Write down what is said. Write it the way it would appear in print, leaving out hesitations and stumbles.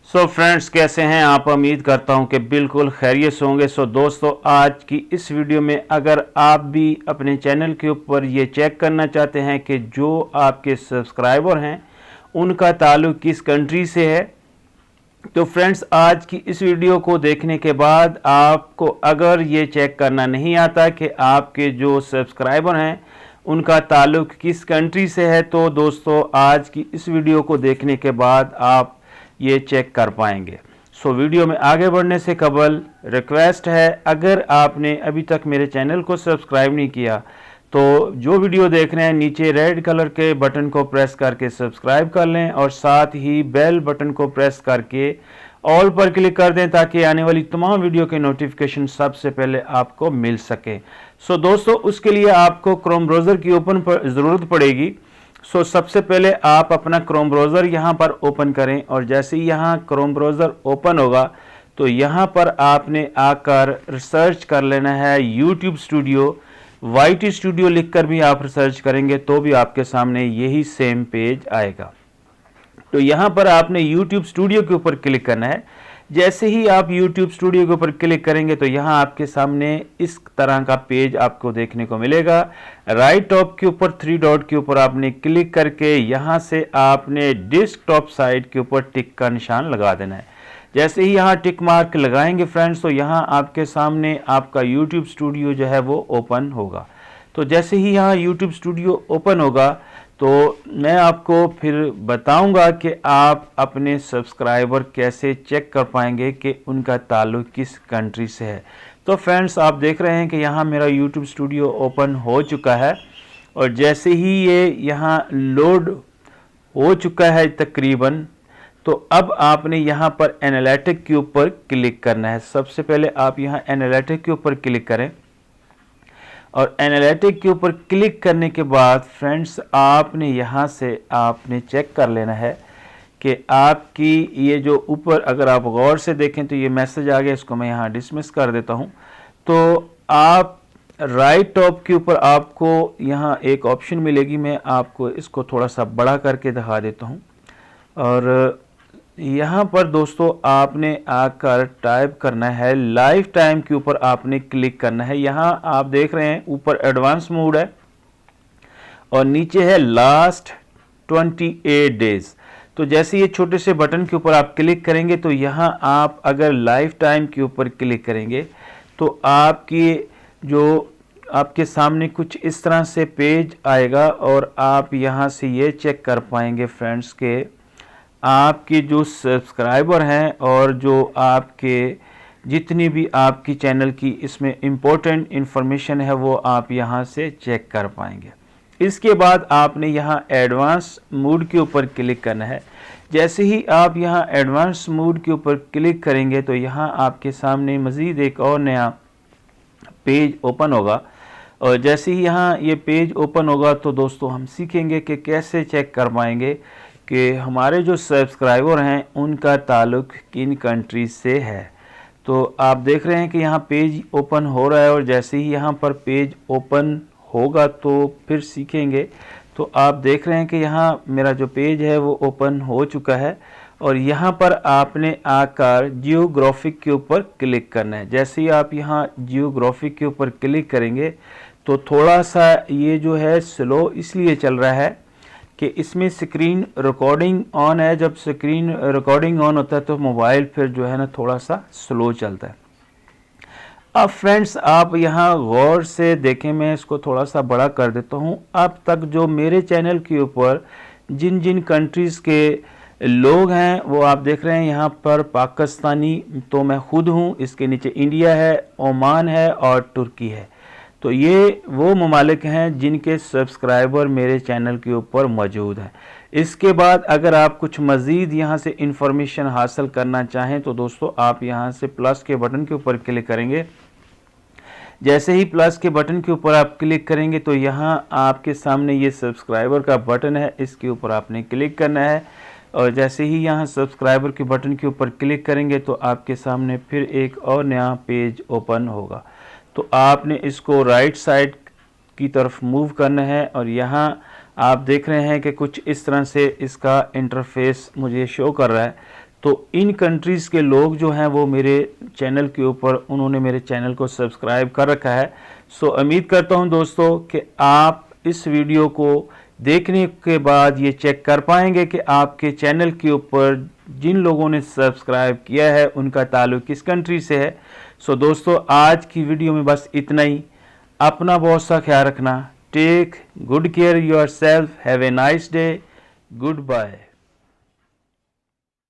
So friends, कैसे हैं आप? उम्मीद करता हूं कि बिल्कुल खैरियत से होंगे। दोस्तों, आज की इस वीडियो में अगर आप भी अपने चैनल के ऊपर ये चेक करना चाहते हैं कि जो आपके सब्सक्राइबर हैं उनका ताल्लुक़ किस कंट्री से है, तो फ्रेंड्स आज की इस वीडियो को देखने के बाद आपको अगर ये चेक करना नहीं आता कि आपके जो सब्सक्राइबर हैं उनका ताल्लुक़ किस कंट्री से है, तो दोस्तों आज की इस वीडियो को देखने के बाद आप ये चेक कर पाएंगे। वीडियो में आगे बढ़ने से कबल रिक्वेस्ट है, अगर आपने अभी तक मेरे चैनल को सब्सक्राइब नहीं किया तो जो वीडियो देख रहे हैं नीचे रेड कलर के बटन को प्रेस करके सब्सक्राइब कर लें और साथ ही बेल बटन को प्रेस करके ऑल पर क्लिक कर दें ताकि आने वाली तमाम वीडियो के नोटिफिकेशन सबसे पहले आपको मिल सके। दोस्तों, उसके लिए आपको क्रोम ब्राउज़र की ओपन पर ज़रूरत पड़ेगी। सबसे पहले आप अपना क्रोम ब्राउज़र यहाँ पर ओपन करें और जैसे ही यहाँ क्रोम ब्राउज़र ओपन होगा तो यहाँ पर आपने आकर रिसर्च कर लेना है यूट्यूब स्टूडियो। YT स्टूडियो लिखकर भी आप रिसर्च करेंगे तो भी आपके सामने यही सेम पेज आएगा। तो यहाँ पर आपने यूट्यूब स्टूडियो के ऊपर क्लिक करना है। जैसे ही आप YouTube स्टूडियो के ऊपर क्लिक करेंगे तो यहाँ आपके सामने इस तरह का पेज आपको देखने को मिलेगा। राइट टॉप के ऊपर 3 डॉट के ऊपर आपने क्लिक करके यहाँ से आपने डेस्कटॉप साइड के ऊपर टिक का निशान लगा देना है। जैसे ही यहाँ टिक मार्क लगाएंगे फ्रेंड्स तो यहाँ आपके सामने आपका YouTube स्टूडियो जो है वो ओपन होगा। तो जैसे ही यहाँ YouTube स्टूडियो ओपन होगा तो मैं आपको फिर बताऊंगा कि आप अपने सब्सक्राइबर कैसे चेक कर पाएंगे कि उनका ताल्लुक़ किस कंट्री से है। तो फ्रेंड्स, आप देख रहे हैं कि यहाँ मेरा YouTube स्टूडियो ओपन हो चुका है और जैसे ही ये यहाँ लोड हो चुका है तकरीबन, तो अब आपने यहाँ पर एनालिटिक के ऊपर क्लिक करना है। सबसे पहले आप यहाँ एनालिटिक के ऊपर क्लिक करें और एनालिटिक के ऊपर क्लिक करने के बाद फ्रेंड्स आपने यहाँ से आपने चेक कर लेना है कि आपकी ये जो ऊपर अगर आप गौर से देखें तो ये मैसेज आ गया, इसको मैं यहाँ डिसमिस कर देता हूँ। तो आप राइट टॉप के ऊपर आपको यहाँ एक ऑप्शन मिलेगी, मैं आपको इसको थोड़ा सा बड़ा करके दिखा देता हूँ। और यहाँ पर दोस्तों आपने आकर टाइप करना है लाइफ टाइम के ऊपर आपने क्लिक करना है। यहाँ आप देख रहे हैं ऊपर एडवांस मोड है और नीचे है लास्ट 28 डेज। तो जैसे ये छोटे से बटन के ऊपर आप क्लिक करेंगे तो यहाँ आप अगर लाइफ टाइम के ऊपर क्लिक करेंगे तो आपके सामने कुछ इस तरह से पेज आएगा और आप यहाँ से ये चेक कर पाएंगे फ्रेंड्स के आपके जो सब्सक्राइबर हैं और जो आपके जितनी भी आपकी चैनल की इसमें इम्पोर्टेंट इन्फॉर्मेशन है वो आप यहाँ से चेक कर पाएंगे। इसके बाद आपने यहाँ एडवांस मोड के ऊपर क्लिक करना है। जैसे ही आप यहाँ एडवांस मोड के ऊपर क्लिक करेंगे तो यहाँ आपके सामने मज़ीद एक और नया पेज ओपन होगा और जैसे ही यहाँ ये पेज ओपन होगा तो दोस्तों हम सीखेंगे कि कैसे चेक कर पाएंगे कि हमारे जो सब्सक्राइबर हैं उनका ताल्लुक़ किन कंट्री से है। तो आप देख रहे हैं कि यहाँ पेज ओपन हो रहा है और जैसे ही यहाँ पर पेज ओपन होगा तो फिर सीखेंगे। तो आप देख रहे हैं कि यहाँ मेरा जो पेज है वो ओपन हो चुका है और यहाँ पर आपने आकर जियोग्राफिक के ऊपर क्लिक करना है। जैसे ही आप यहाँ जियोग्राफिक के ऊपर क्लिक करेंगे तो थोड़ा सा ये जो है स्लो इसलिए चल रहा है कि इसमें स्क्रीन रिकॉर्डिंग ऑन है। जब स्क्रीन रिकॉर्डिंग ऑन होता है तो मोबाइल फिर जो है ना थोड़ा सा स्लो चलता है। अब फ्रेंड्स आप यहाँ गौर से देखें, मैं इसको थोड़ा सा बड़ा कर देता हूँ। अब तक जो मेरे चैनल के ऊपर जिन जिन कंट्रीज़ के लोग हैं वो आप देख रहे हैं यहाँ पर पाकिस्तानी तो मैं खुद हूँ, इसके नीचे इंडिया है, ओमान है और तुर्की है। तो ये वो ममालिक हैं जिनके सब्सक्राइबर मेरे चैनल के ऊपर मौजूद हैं। इसके बाद अगर आप कुछ मज़ीद यहाँ से इंफॉर्मेशन हासिल करना चाहें तो दोस्तों आप यहाँ से प्लस के बटन के ऊपर क्लिक करेंगे। जैसे ही प्लस के बटन के ऊपर आप क्लिक करेंगे तो यहाँ आपके सामने ये सब्सक्राइबर का बटन है, इसके ऊपर आपने क्लिक करना है और जैसे ही यहाँ सब्सक्राइबर के बटन के ऊपर क्लिक करेंगे तो आपके सामने फिर एक और नया पेज ओपन होगा। तो आपने इसको राइट साइड की तरफ मूव करना है और यहाँ आप देख रहे हैं कि कुछ इस तरह से इसका इंटरफेस मुझे शो कर रहा है। तो इन कंट्रीज़ के लोग जो हैं वो मेरे चैनल के ऊपर उन्होंने मेरे चैनल को सब्सक्राइब कर रखा है। सो उम्मीद करता हूं दोस्तों कि आप इस वीडियो को देखने के बाद ये चेक कर पाएंगे कि आपके चैनल के ऊपर जिन लोगों ने सब्सक्राइब किया है उनका ताल्लुक किस कंट्री से है। सो दोस्तों आज की वीडियो में बस इतना ही। अपना बहुत सा ख्याल रखना। Take good care yourself. Have a nice day. Good bye.